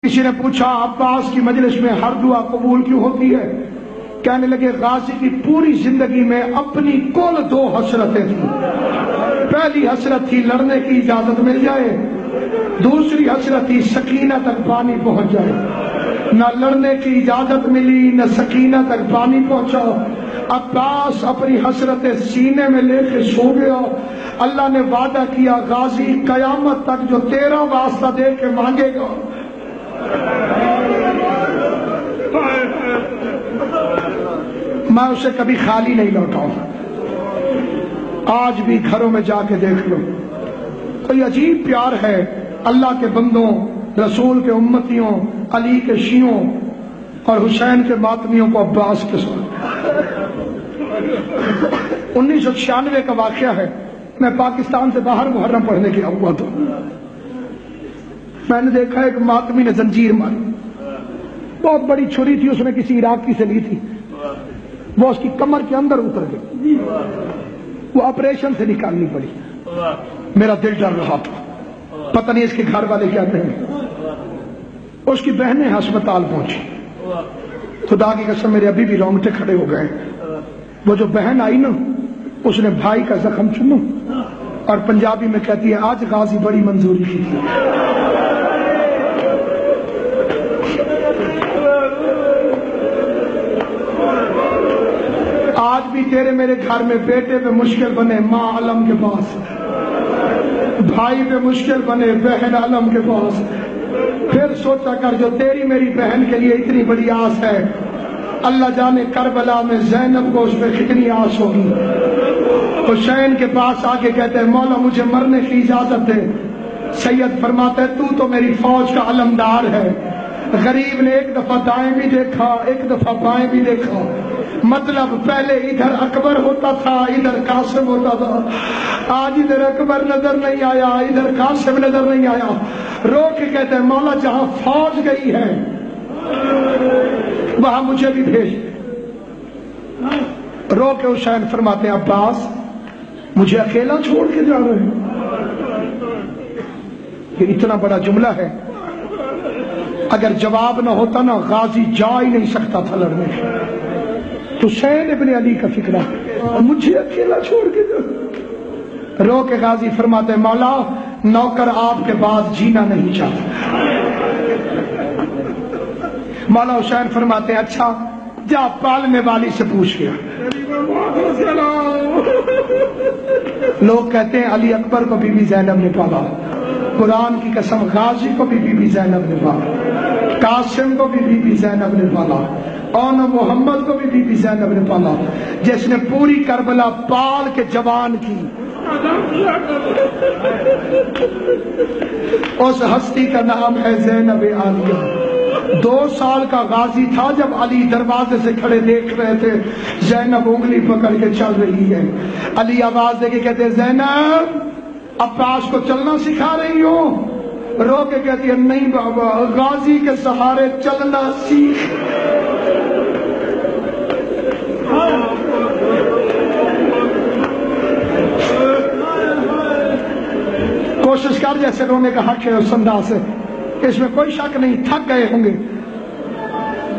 کسی نے پوچھا عباس کی مجلس میں ہر دعا قبول کیوں ہوتی ہے؟ کہنے لگے غازی کی پوری زندگی میں اپنی کل دو حسرتیں تھیں۔ پہلی حسرت تھی لڑنے کی اجازت مل جائے، دوسری حسرت تھی سکینہ تک پانی پہنچ جائے۔ نہ لڑنے کی اجازت ملی نہ سکینہ تک پانی پہنچا۔ عباس اپنی حسرت سینے میں لے کے سو گیا۔ اللہ نے وعدہ کیا غازی قیامت تک جو تیرا واسطہ دے کے مانگے گا میں اسے کبھی خالی نہیں لوٹاؤں۔ آج بھی گھروں میں جا کے دیکھ لو، کوئی عجیب پیار ہے اللہ کے بندوں، رسول کے امتیوں، علی کے شیعوں اور حسین کے ماتمیوں کو عباس کے ساتھ۔ 1996 کا واقعہ ہے، میں پاکستان سے باہر محرم پڑھنے گیا ہوا تھا۔ میں نے دیکھا ایک ماتمی نے زنجیر ماری، بہت بڑی چھری تھی، اس نے کسی عراقی سے لی تھی، وہ اس کی کمر کے اندر اتر گئی، وہ آپریشن سے نکالنی پڑی۔ میرا دل ڈر رہا تھا، پتہ نہیں اس کے گھر والے کیا کہیں گے۔ اس کی بہنیں ہسپتال پہنچی، خدا کی قسم میرے ابھی بھی رونگٹے کھڑے ہو گئے۔ وہ جو بہن آئی نا، اس نے بھائی کا زخم چوما اور پنجابی میں کہتی ہے آج غازی بڑی منظوری کی تھی۔ آج بھی تیرے میرے گھر میں بیٹے پہ مشکل بنے ماں علم کے پاس، بھائی پہ مشکل بنے بہن علم کے پاس۔ پھر سوچا کر جو تیری میری بہن کے لیے اتنی بڑی آس ہے، اللہ جانے کربلا میں زینب کو اس پہ کتنی آس ہوگی۔ حسین کے پاس آگے کہتے ہیں مولا مجھے مرنے کی اجازت دے۔ سید فرماتا ہے تو تو میری فوج کا علمدار ہے۔ غریب نے ایک دفعہ دائیں بھی دیکھا ایک دفعہ بائیں بھی دیکھا، مطلب پہلے ادھر اکبر ہوتا تھا ادھر قاسم ہوتا تھا، آج ادھر اکبر نظر نہیں آیا ادھر قاسم نظر نہیں آیا۔ رو کے کہتے ہیں مولا جہاں فوج گئی ہے وہاں مجھے بھی بھیج۔ رو کے حسین فرماتے ہیں عباس مجھے اکیلا چھوڑ کے جا رہے ہیں؟ یہ اتنا بڑا جملہ ہے، اگر جواب نہ ہوتا نا غازی جا ہی نہیں سکتا تھا لڑنے۔ حسین ابن علی کا فکرہ مجھے اکیلا چھوڑ کے جا۔ رو کے غازی فرماتے ہیں مولا نوکر آپ کے بعد جینا نہیں چاہتا۔ مولا حسین فرماتے ہیں اچھا جا پالنے والی سے پوچھ گیا۔ لوگ کہتے ہیں علی اکبر کو بی بی زینب نے پالا، قرآن کی قسم غازی کو بھی بی بی زینب نے پالا، قاسم کو بھی بی بی زینب نے پالا، اور محمد کو بھی بی بی زینب نے پالا، جس نے پوری کربلا پال کے جوان کی۔ اس ہستی کا نام ہے زینب عالیہ۔ 2 سال کا غازی تھا جب علی دروازے سے کھڑے دیکھ رہے تھے زینب انگلی پکڑ کے چل رہی ہے۔ علی آواز دے کے کہتے زینب عباس کو چلنا سکھا رہی ہو؟ رو کے کہتی ہے نہیں بابا غازی کے سہارے چلنا سیکھ۔ کوشش کر جیسے رونے کا حق ہے اس انداز سے، اس میں کوئی شک نہیں، تھک گئے ہوں گے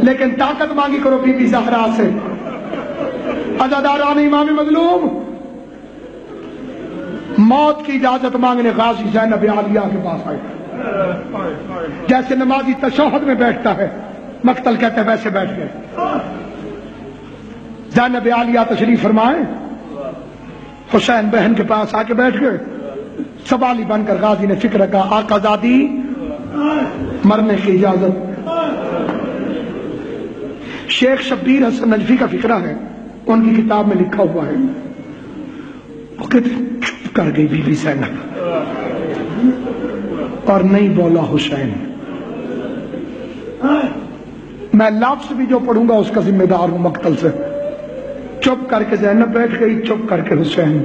لیکن طاقت مانگی کرو بی بی زہرا سے۔ عزاداران امام مظلوم موت کی اجازت مانگنے غازی زینب عالیہ کے پاس آئے، جیسے نمازی تشہد میں بیٹھتا ہے مقتل کہتے ہیں ویسے بیٹھ گئے۔ زینب عالیہ تشریف فرمائیں، حسین بہن کے پاس آ کے بیٹھ گئے۔ سوالی بن کر غازی نے فکر کا آقا زادی مرنے کی اجازت۔ شیخ شبیر حسن نجفی کا فکرہ ہے، ان کی کتاب میں لکھا ہوا ہے، وہ کہتے چپ کر گئی بی بی زینب اور نہیں بولا حسین۔ میں لفظ بھی جو پڑھوں گا اس کا ذمہ دار ہوں مقتل سے۔ چپ کر کے زینب بیٹھ گئی، چپ کر کے حسین۔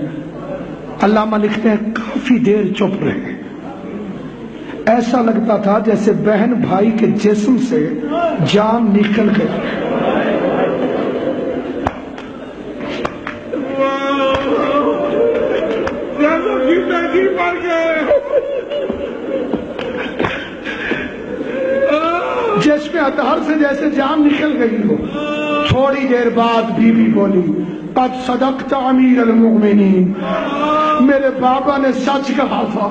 علامہ لکھتے ہیں کافی دیر چپ رہے، ایسا لگتا تھا جیسے بہن بھائی کے جسم سے جان نکل گئی۔ جس میں اطہر سے جیسے جان نکل گئی ہو. تھوڑی دیر بعد بی بی بولی قد صدقت امیر المؤمنین، میرے بابا نے سچ کہا تھا.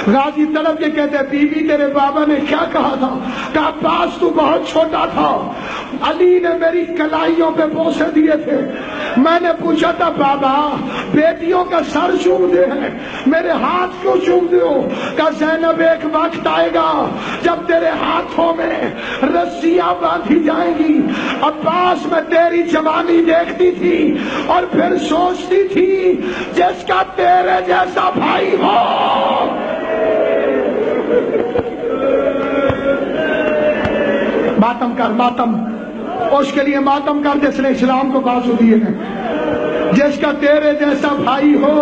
غازی طلب کے کہتے ہیں بی بی تیرے بابا نے کیا کہا تھا؟ کہا عباس تو بہت چھوٹا تھا، علی نے میری کلائیوں پہ بوسے دیے تھے، میں نے پوچھا تھا بابا بیٹیوں کا سر چوم دے ہیں، میرے ہاتھ کیوں چوم دے ہو؟ کہا زینب ایک وقت آئے گا جب تیرے ہاتھوں میں رسیاں باندھی جائیں گی. عباس میں تیری جوانی دیکھتی تھی اور پھر سوچتی تھی جس کا تیرے جیسا بھائی ہو. ماتم کر، ماتم اس کے لیے ماتم کر جس نے اسلام کو بازو دیے ہیں، جس کا تیرے جیسا بھائی ہو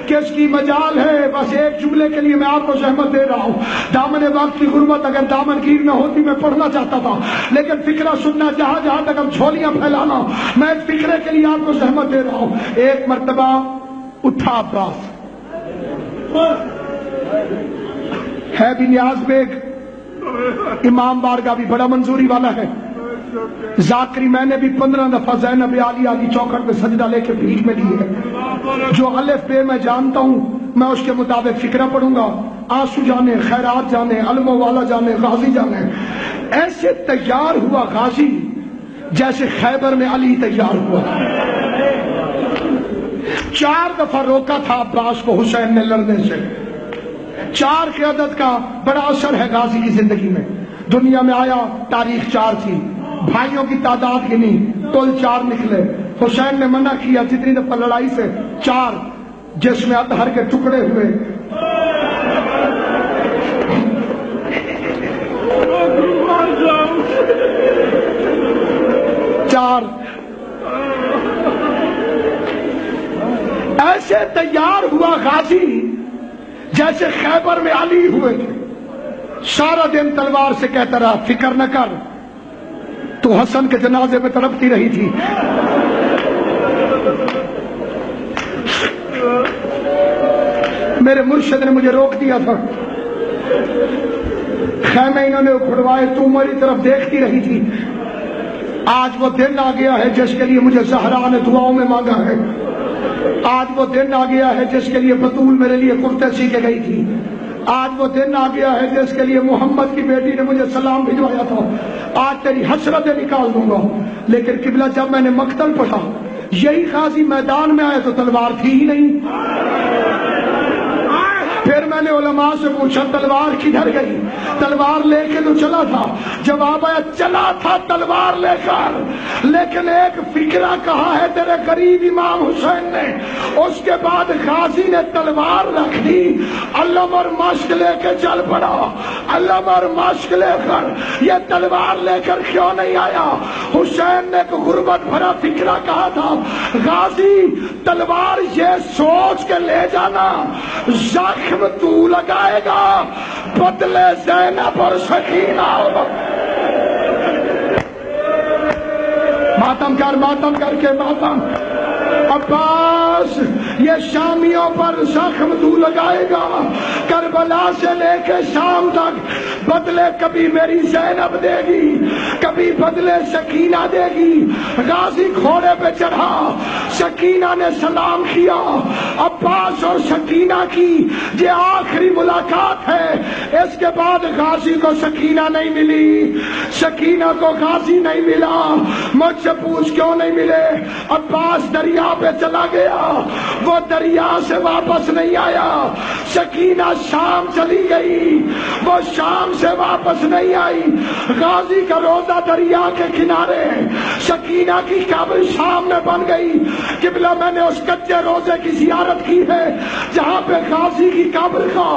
کس کی مجال ہے. بس ایک جملے کے لیے میں آپ کو زحمت دے رہا ہوں، دامن وقت کی غربت اگر دامن گیر نہ ہوتی میں پڑھنا چاہتا تھا، لیکن فکرہ سننا جہاں جہاں تک ہم جھولیاں پھیلانا، میں ایک فکرے کے لیے آپ کو زحمت دے رہا ہوں. ایک مرتبہ اٹھا عباس، ہے بھی نیاز بیگ، امام بارگاہ بھی بڑا منظوری والا ہے. ذاکری میں نے بھی 15 دفعہ زینب عالیہ کی چوکھٹ پہ سجدہ لے کے بھیک میں لی ہے. جو الف بے میں جانتا ہوں میں اس کے مطابق فکرہ پڑھوں گا. آنسو جانے، خیرات جانے، علموں والا جانے، غازی جانے. ایسے تیار ہوا غازی جیسے خیبر میں علی تیار ہوا. 4 دفعہ روکا تھا عباس کو حسین نے لڑنے سے. 4 کے عدد کا بڑا اثر ہے غازی کی زندگی میں. دنیا میں آیا تاریخ 4 تھی، بھائیوں کی تعداد گنی کل 4 نکلے. حسین نے منع کیا جتنی دفعہ لڑائی سے 4، جس میں اطہر کے ٹکڑے ہوئے. چار ایسے تیار ہوا غازی جیسے خیبر میں علی ہوئے تھے. سارا دن تلوار سے کہتا رہا فکر نہ کر، تو حسن کے جنازے میں تڑپتی رہی تھی. میرے مرشد نے مجھے روک دیا تھا، خیمے انہوں نے اکھڑوائے، تو میری طرف دیکھتی رہی تھی. آج وہ دن آ گیا ہے جس کے لیے مجھے زہرا نے دعاؤں میں مانگا ہے. آج وہ دن آ گیا ہے جس کے لیے بطول میرے لیے کرتے سی کے گئی تھی. آج وہ دن آ گیا ہے جس کے لیے محمد کی بیٹی نے مجھے سلام بھجوایا تھا. آج تیری حسرتیں نکال دوں گا. لیکن قبلہ جب میں نے مقتل پڑھا، یہی غازی میدان میں آئے تو تلوار تھی ہی نہیں. پھر میں نے علماء سے پوچھا تلوار کدھر گئی؟ تلوار لے کے تو چلا تھا. جواب آیا چلا تھا تلوار لے کر، لیکن ایک فکرہ کہا ہے تیرے قریب امام حسین نے. اس کے بعد غازی نے تلوار رکھ دی، علم اور مشق لے کے چل پڑا. علم اور مشق لے کر یہ تلوار لے کر کیوں نہیں آیا؟ حسین نے ایک غربت بھرا فکرہ کہا تھا، غازی تلوار یہ سوچ کے لے جانا زخم تو لگائے گا، بدلے زینب اور سکینہ. ماتم کر کے ماتم. عباس یہ شامیوں پر زخم تو لگائے گا، کربلا سے لے کے شام تک بدلے کبھی میری زینب دے گی، کبھی بدلے سکینہ دے گی. غازی گھوڑے پہ چڑھا، سکینہ نے سلام کیا. عباس اور سکینہ کی یہ آخری ملاقات ہے. اس کے بعد غازی کو سکینہ نہیں ملی، سکینہ کو غازی نہیں ملا. مجھ سے پوچھ کیوں نہیں ملے؟ عباس دریا پہ چلا گیا، وہ دریا سے واپس نہیں آیا. سکینہ شام چلی گئی، وہ شام سے واپس نہیں آئی. غازی کا روزہ دریا کے کنارے، سکینہ کی قبر شام میں بن گئی. قبلہ میں نے اس کچے روزے کی زیارت کی ہے جہاں پہ غازی کی قبر کا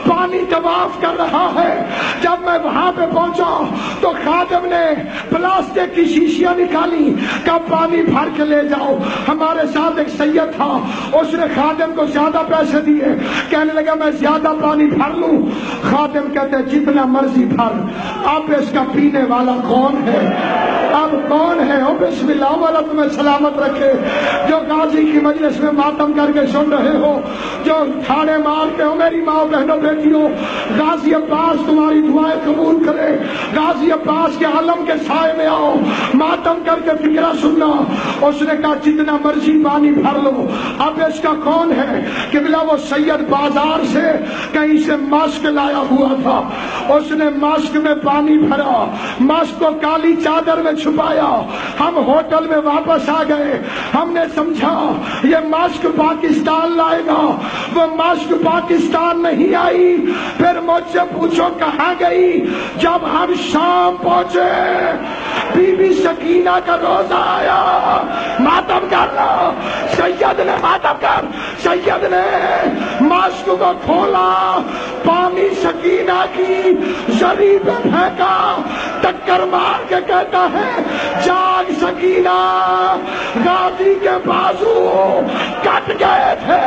پانی طواف کر رہا ہے. جب میں وہاں پہ پہنچا تو خادم نے پلاسٹک کی شیشیاں نکالی، کہا پانی بھر کے لے جاؤ. ہمارے ساتھ ایک سید تھا، اس نے خادم کو زیادہ پیسے دیے. کہنے لگا میں زیادہ پانی بھر لوں؟ خادم کہتے جتنا مرضی بھر، اب اس کا پینے والا کون ہے؟ اب کون ہے ہو بسم اللہ والا تمہیں سلامت رکھے جو غازی کی مجلس میں ماتم کر کے سن رہے ہو، جو تھانے مار کے ہو میری ماں بہنوں بیٹیوں، غازی عباس تمہاری دعائیں قبول کرے، غازی عباس کے علم کے سائے میں آؤ، ماتم کر کے فکرہ سننا۔ اس نے کہا جتنا مرضی پانی بھر لو۔ اب اس کا کون ہے؟ قبلہ وہ سید بازار سے کہیں سے ماسک لایا ہوا تھا، اس نے ماسک میں پانی بھرا، ماسک کو کالی چادر میں چھپایا۔ ہم ہوٹل میں واپس آ گئے، ہم نے سمجھا یہ ماسک پاکستان لائے گا، وہ ماسک پاکستان نہیں آئی۔ پھر مجھ سے پوچھو کہاں گئی؟ جب ہم شام پہنچے بی بی سکینہ کا روزہ آیا، ماتم کرنا، سید نے ماتم کر، سید نے ماسک کو کھولا، پانی سکینہ کی زری پہ پھینکا، ٹکر مار کے کہتا ہے جاگ سکینہ، غازی کے بازو کٹ گئے تھے۔